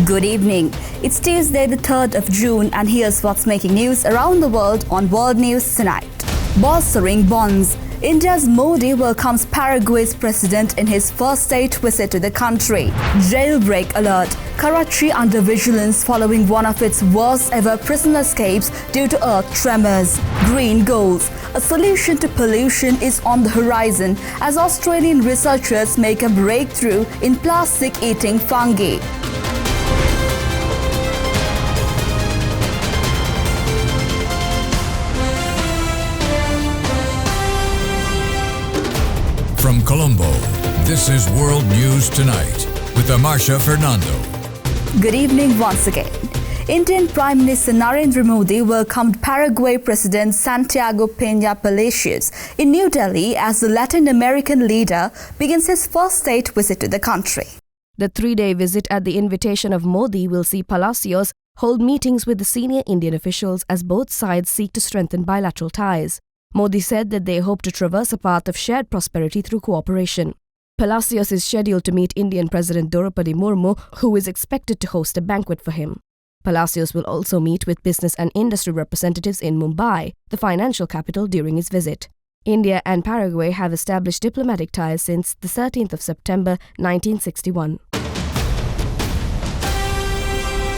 Good evening. It's Tuesday, the 3rd of June, and here's what's making news around the world on World News Tonight. Bolstering bonds. India's Modi welcomes Paraguay's president in his first state visit to the country. Jailbreak alert. Karachi under vigilance following one of its worst ever prison escapes due to earth tremors. Green goals. A solution to pollution is on the horizon as Australian researchers make a breakthrough in plastic-eating fungi. From Colombo, this is World News Tonight with Amarsha Fernando. Good evening once again. Indian Prime Minister Narendra Modi welcomed Paraguay President Santiago Peña Palacios in New Delhi as the Latin American leader begins his first state visit to the country. The three-day visit at the invitation of Modi will see Palacios hold meetings with the senior Indian officials as both sides seek to strengthen bilateral ties. Modi said that they hope to traverse a path of shared prosperity through cooperation. Palacios is scheduled to meet Indian President Draupadi Murmu, who is expected to host a banquet for him. Palacios will also meet with business and industry representatives in Mumbai, the financial capital, during his visit. India and Paraguay have established diplomatic ties since the 13th of September 1961.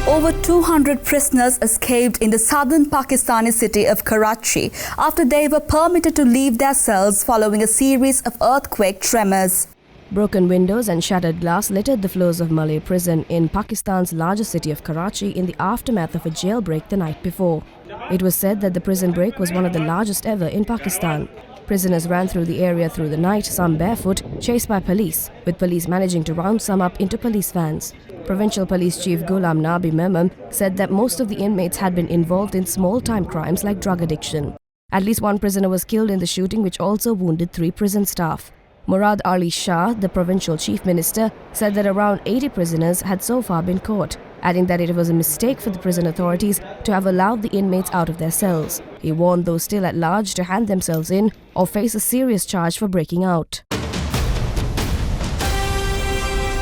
Over 200 prisoners escaped in the southern Pakistani city of Karachi after they were permitted to leave their cells following a series of earthquake tremors. Broken windows and shattered glass littered the floors of Malay prison in Pakistan's largest city of Karachi in the aftermath of a jailbreak the night before. It was said that the prison break was one of the largest ever in Pakistan. Prisoners ran through the area through the night, some barefoot, chased by police, with police managing to round some up into police vans. Provincial Police Chief Ghulam Nabi Memon said that most of the inmates had been involved in small-time crimes like drug addiction. At least one prisoner was killed in the shooting, which also wounded 3 prison staff. Murad Ali Shah, the provincial chief minister, said that around 80 prisoners had so far been caught, adding that it was a mistake for the prison authorities to have allowed the inmates out of their cells. He warned those still at large to hand themselves in or face a serious charge for breaking out.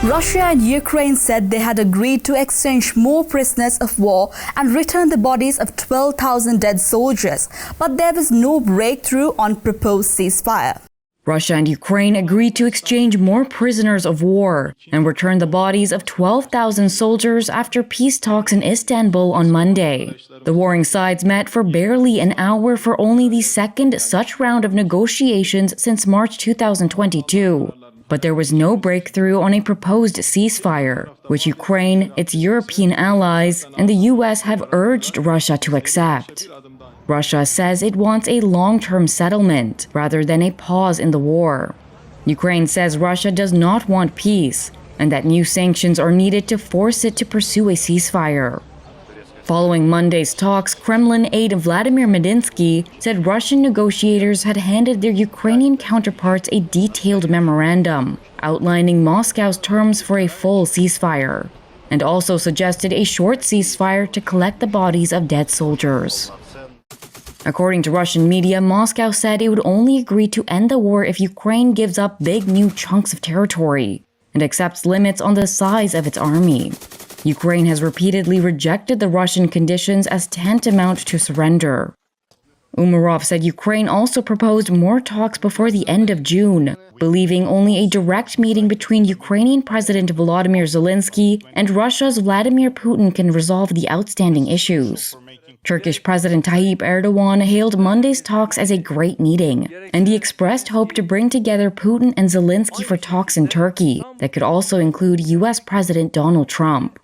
Russia and Ukraine said they had agreed to exchange more prisoners of war and return the bodies of 12,000 dead soldiers, but there was no breakthrough on proposed ceasefire. Russia and Ukraine agreed to exchange more prisoners of war and return the bodies of 12,000 soldiers after peace talks in Istanbul on Monday. The warring sides met for barely an hour for only the second such round of negotiations since March 2022. But there was no breakthrough on a proposed ceasefire, which Ukraine, its European allies, and the US have urged Russia to accept. Russia says it wants a long-term settlement rather than a pause in the war. Ukraine says Russia does not want peace and that new sanctions are needed to force it to pursue a ceasefire. Following Monday's talks, Kremlin aide Vladimir Medinsky said Russian negotiators had handed their Ukrainian counterparts a detailed memorandum outlining Moscow's terms for a full ceasefire, and also suggested a short ceasefire to collect the bodies of dead soldiers. According to Russian media, Moscow said it would only agree to end the war if Ukraine gives up big new chunks of territory and accepts limits on the size of its army. Ukraine has repeatedly rejected the Russian conditions as tantamount to surrender. Umarov said Ukraine also proposed more talks before the end of June, believing only a direct meeting between Ukrainian President Volodymyr Zelensky and Russia's Vladimir Putin can resolve the outstanding issues. Turkish President Tayyip Erdogan hailed Monday's talks as a great meeting, and he expressed hope to bring together Putin and Zelensky for talks in Turkey that could also include US President Donald Trump.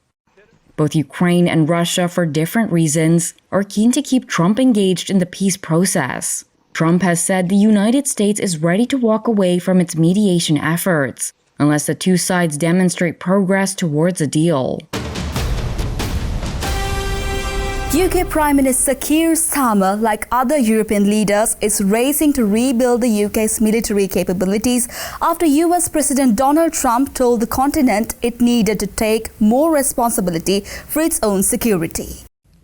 Both Ukraine and Russia, for different reasons, are keen to keep Trump engaged in the peace process. Trump has said the United States is ready to walk away from its mediation efforts unless the two sides demonstrate progress towards a deal. UK Prime Minister Keir Starmer, like other European leaders, is racing to rebuild the UK's military capabilities after US President Donald Trump told the continent it needed to take more responsibility for its own security.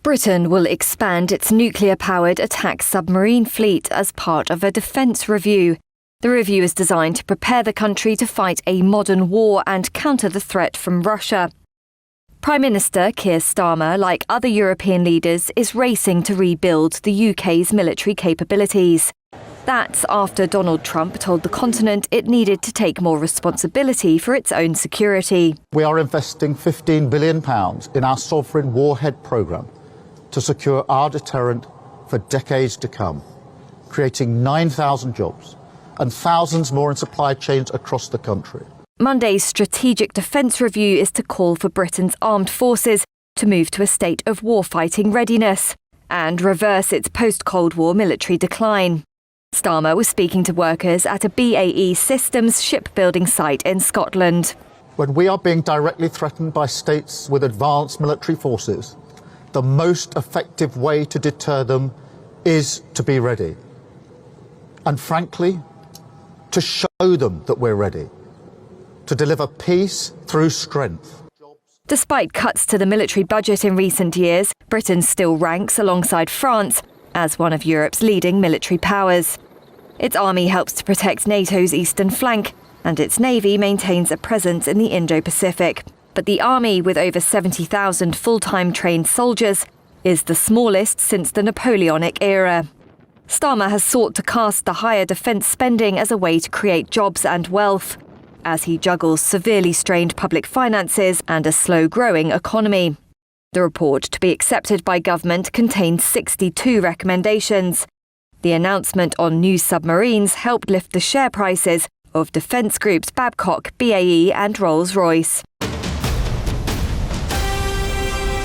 Britain will expand its nuclear-powered attack submarine fleet as part of a defence review. The review is designed to prepare the country to fight a modern war and counter the threat from Russia. Prime Minister Keir Starmer, like other European leaders, is racing to rebuild the UK's military capabilities. That's after Donald Trump told the continent it needed to take more responsibility for its own security. We are investing £15 billion in our sovereign warhead programme to secure our deterrent for decades to come, creating 9,000 jobs and thousands more in supply chains across the country. Monday's strategic defence review is to call for Britain's armed forces to move to a state of warfighting readiness and reverse its post-Cold War military decline. Starmer was speaking to workers at a BAE Systems shipbuilding site in Scotland. When we are being directly threatened by states with advanced military forces, the most effective way to deter them is to be ready. And frankly, to show them that we're ready. To deliver peace through strength. Despite cuts to the military budget in recent years, Britain still ranks alongside France as one of Europe's leading military powers. Its army helps to protect NATO's eastern flank, and its navy maintains a presence in the Indo-Pacific. But the army, with over 70,000 full-time trained soldiers, is the smallest since the Napoleonic era. Starmer has sought to cast the higher defence spending as a way to create jobs and wealth, as he juggles severely strained public finances and a slow-growing economy. The report, to be accepted by government, contained 62 recommendations. The announcement on new submarines helped lift the share prices of defence groups Babcock, BAE and Rolls-Royce.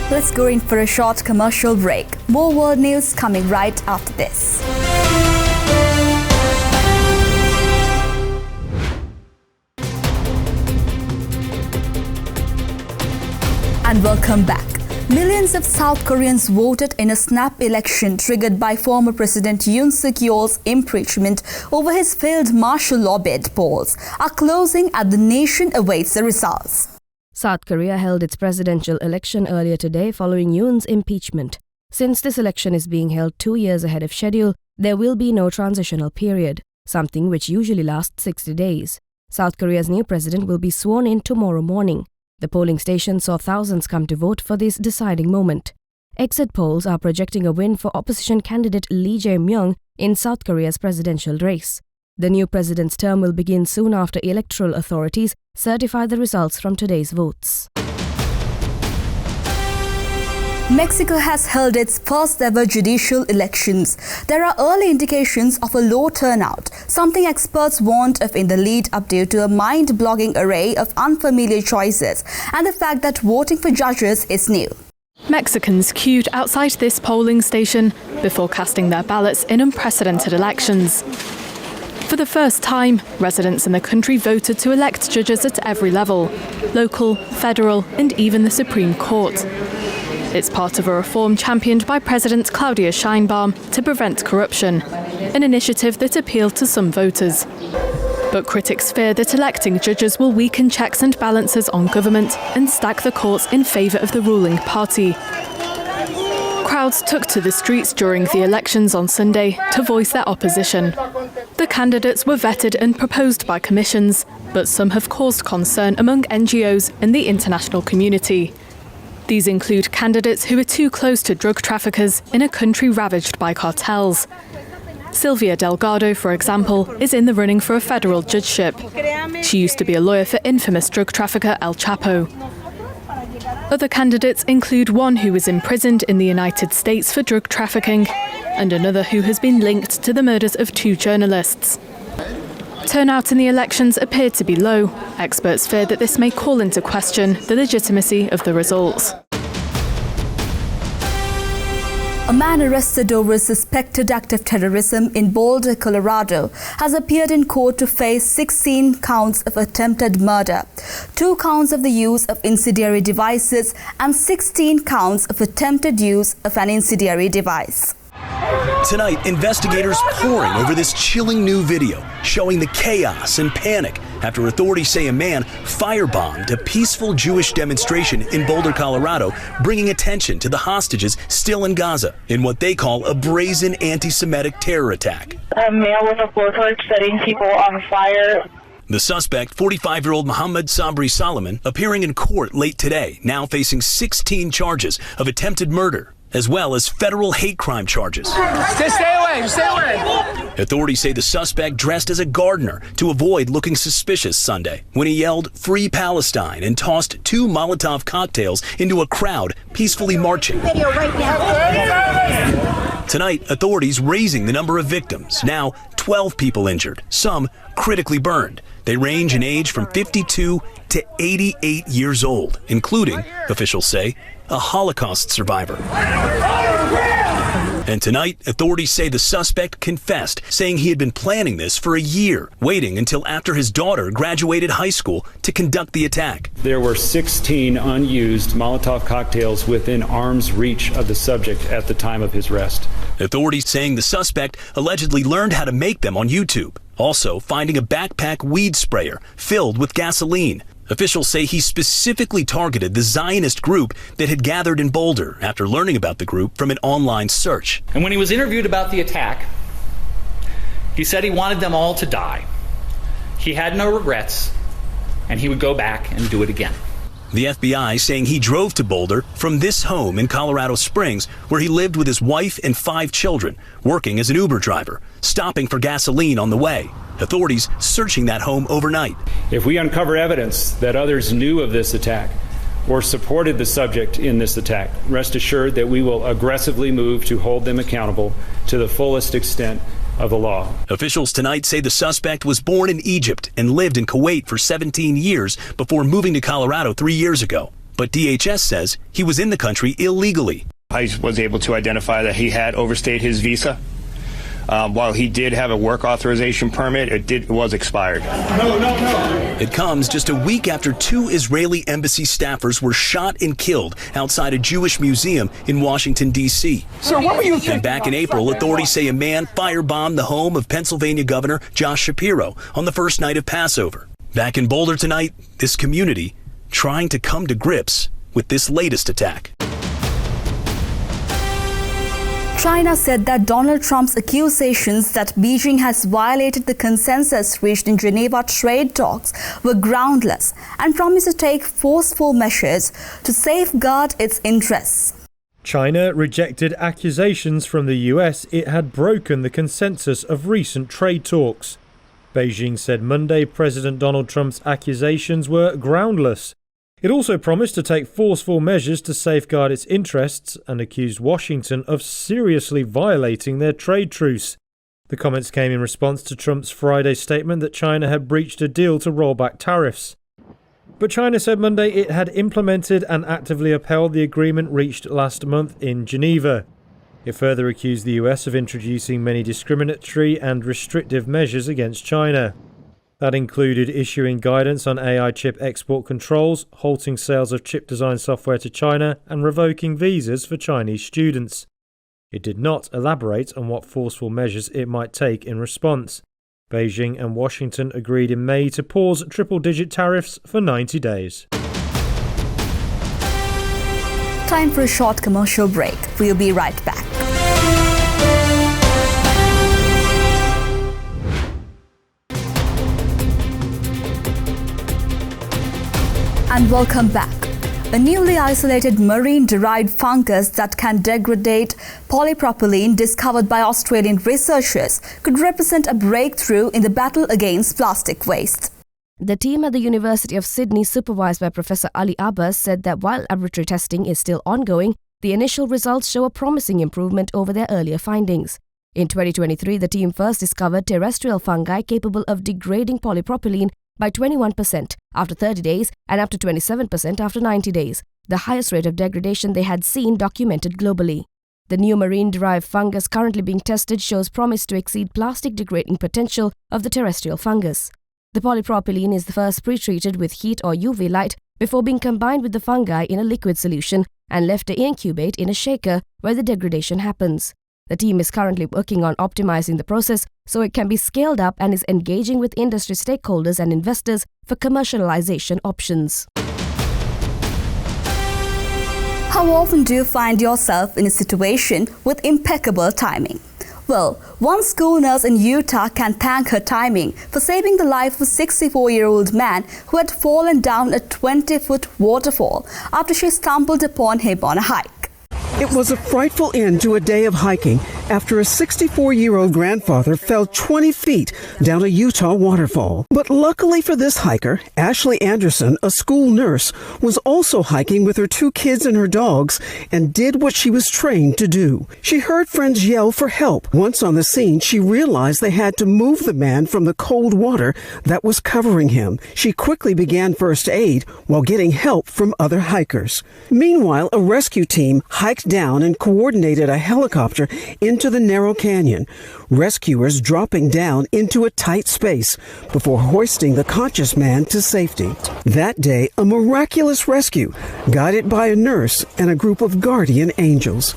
Let's go in for a short commercial break. More world news coming right after this. And welcome back. Millions of South Koreans voted in a snap election triggered by former President Yoon Suk-yeol's impeachment over his failed martial law bid. Polls are closing and the nation awaits the results. South Korea held its presidential election earlier today following Yoon's impeachment. Since this election is being held 2 years ahead of schedule, there will be no transitional period, something which usually lasts 60 days. South Korea's new president will be sworn in tomorrow morning. The polling station saw thousands come to vote for this deciding moment. Exit polls are projecting a win for opposition candidate Lee Jae-myung in South Korea's presidential race. The new president's term will begin soon after electoral authorities certify the results from today's votes. Mexico has held its first ever judicial elections. There are early indications of a low turnout, something experts warned of in the lead up due to a mind-blogging array of unfamiliar choices and the fact that voting for judges is new. Mexicans queued outside this polling station before casting their ballots in unprecedented elections. For the first time, residents in the country voted to elect judges at every level: local, federal, and even the Supreme Court. It's part of a reform championed by President Claudia Sheinbaum to prevent corruption, an initiative that appealed to some voters. But critics fear that electing judges will weaken checks and balances on government and stack the courts in favour of the ruling party. Crowds took to the streets during the elections on Sunday to voice their opposition. The candidates were vetted and proposed by commissions, but some have caused concern among NGOs and the international community. These include candidates who are too close to drug traffickers in a country ravaged by cartels. Sylvia Delgado, for example, is in the running for a federal judgeship. She used to be a lawyer for infamous drug trafficker El Chapo. Other candidates include one who was imprisoned in the United States for drug trafficking and another who has been linked to the murders of 2 journalists. Turnout in the elections appeared to be low. Experts fear that this may call into question the legitimacy of the results. A man arrested over a suspected act of terrorism in Boulder, Colorado, has appeared in court to face 16 counts of attempted murder, 2 counts of the use of incendiary devices, and 16 counts of attempted use of an incendiary device. Tonight, investigators poring over this chilling new video showing the chaos and panic after authorities say a man firebombed a peaceful Jewish demonstration in Boulder, Colorado, bringing attention to the hostages still in Gaza in what they call a brazen anti-Semitic terror attack. A male with a blowtorch setting people on fire. The suspect, 45-year-old Mohammed Sabri Solomon, appearing in court late today, now facing 16 charges of attempted murder, as well as federal hate crime charges. Stay away. Authorities say the suspect dressed as a gardener to avoid looking suspicious Sunday when he yelled "Free Palestine" and tossed 2 Molotov cocktails into a crowd peacefully marching. Tonight, authorities raising the number of victims. Now, 12 people injured, some critically burned. They range in age from 52 to 88 years old, including, officials say, a Holocaust survivor. And tonight, authorities say the suspect confessed, saying he had been planning this for a year, waiting until after his daughter graduated high school to conduct the attack. There were 16 unused Molotov cocktails within arm's reach of the subject at the time of his arrest. Authorities saying the suspect allegedly learned how to make them on YouTube, also finding a backpack weed sprayer filled with gasoline. Officials say he specifically targeted the Zionist group that had gathered in Boulder after learning about the group from an online search. And when he was interviewed about the attack, he said he wanted them all to die. He had no regrets, and he would go back and do it again. The FBI saying he drove to Boulder from this home in Colorado Springs, where he lived with his wife and 5 children, working as an Uber driver, stopping for gasoline on the way. Authorities searching that home overnight. If we uncover evidence that others knew of this attack or supported the subject in this attack, rest assured that we will aggressively move to hold them accountable to the fullest extent of the law. Officials tonight say the suspect was born in Egypt and lived in Kuwait for 17 years before moving to Colorado 3 years ago. But DHS says he was in the country illegally. I was able to identify that he had overstayed his visa. While he did have a work authorization permit, it was expired. No. It comes just a week after 2 Israeli embassy staffers were shot and killed outside a Jewish museum in Washington, D.C. Sir, what were you thinking? And back in April, authorities say a man firebombed the home of Pennsylvania Governor Josh Shapiro on the first night of Passover. Back in Boulder tonight, this community trying to come to grips with this latest attack. China said that Donald Trump's accusations that Beijing has violated the consensus reached in Geneva trade talks were groundless and promised to take forceful measures to safeguard its interests. China rejected accusations from the US it had broken the consensus of recent trade talks. Beijing said Monday President Donald Trump's accusations were groundless. It also promised to take forceful measures to safeguard its interests and accused Washington of seriously violating their trade truce. The comments came in response to Trump's Friday statement that China had breached a deal to roll back tariffs. But China said Monday it had implemented and actively upheld the agreement reached last month in Geneva. It further accused the US of introducing many discriminatory and restrictive measures against China. That included issuing guidance on AI chip export controls, halting sales of chip design software to China, and revoking visas for Chinese students. It did not elaborate on what forceful measures it might take in response. Beijing and Washington agreed in May to pause triple-digit tariffs for 90 days. Time for a short commercial break. We'll be right back. And welcome back. A newly isolated marine-derived fungus that can degrade polypropylene discovered by Australian researchers could represent a breakthrough in the battle against plastic waste. The team at the University of Sydney, supervised by Professor Ali Abbas, said that while laboratory testing is still ongoing, the initial results show a promising improvement over their earlier findings. In 2023, the team first discovered terrestrial fungi capable of degrading polypropylene by 21% after 30 days and up to 27% after 90 days, the highest rate of degradation they had seen documented globally. The new marine-derived fungus currently being tested shows promise to exceed plastic degrading potential of the terrestrial fungus. The polypropylene is first pre-treated with heat or UV light before being combined with the fungi in a liquid solution and left to incubate in a shaker where the degradation happens. The team is currently working on optimizing the process so it can be scaled up and is engaging with industry stakeholders and investors for commercialization options. How often do you find yourself in a situation with impeccable timing? Well, one school nurse in Utah can thank her timing for saving the life of a 64-year-old man who had fallen down a 20-foot waterfall after she stumbled upon him on a hike. It was a frightful end to a day of hiking after a 64-year-old grandfather fell 20 feet down a Utah waterfall. But luckily for this hiker, Ashley Anderson, a school nurse, was also hiking with her 2 kids and her dogs and did what she was trained to do. She heard friends yell for help. Once on the scene, she realized they had to move the man from the cold water that was covering him. She quickly began first aid while getting help from other hikers. Meanwhile, a rescue team hiked down and coordinated a helicopter into the narrow canyon, rescuers dropping down into a tight space before hoisting the conscious man to safety. That day, a miraculous rescue, guided by a nurse and a group of guardian angels.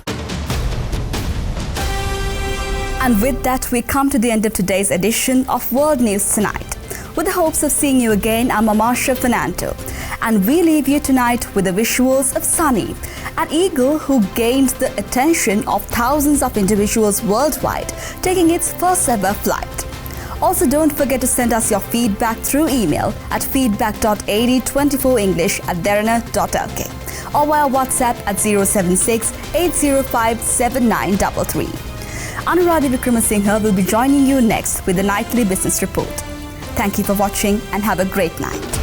And with that, we come to the end of today's edition of World News Tonight. With the hopes of seeing you again, I'm Marsha Fernando. And we leave you tonight with the visuals of Sunny, an eagle who gained the attention of thousands of individuals worldwide, taking its first ever flight. Also, don't forget to send us your feedback through email at feedback.ad24english@derana.lk or via WhatsApp at 076-805-7933. Anuradhi Vikramasinghe will be joining you next with the Nightly Business Report. Thank you for watching and have a great night.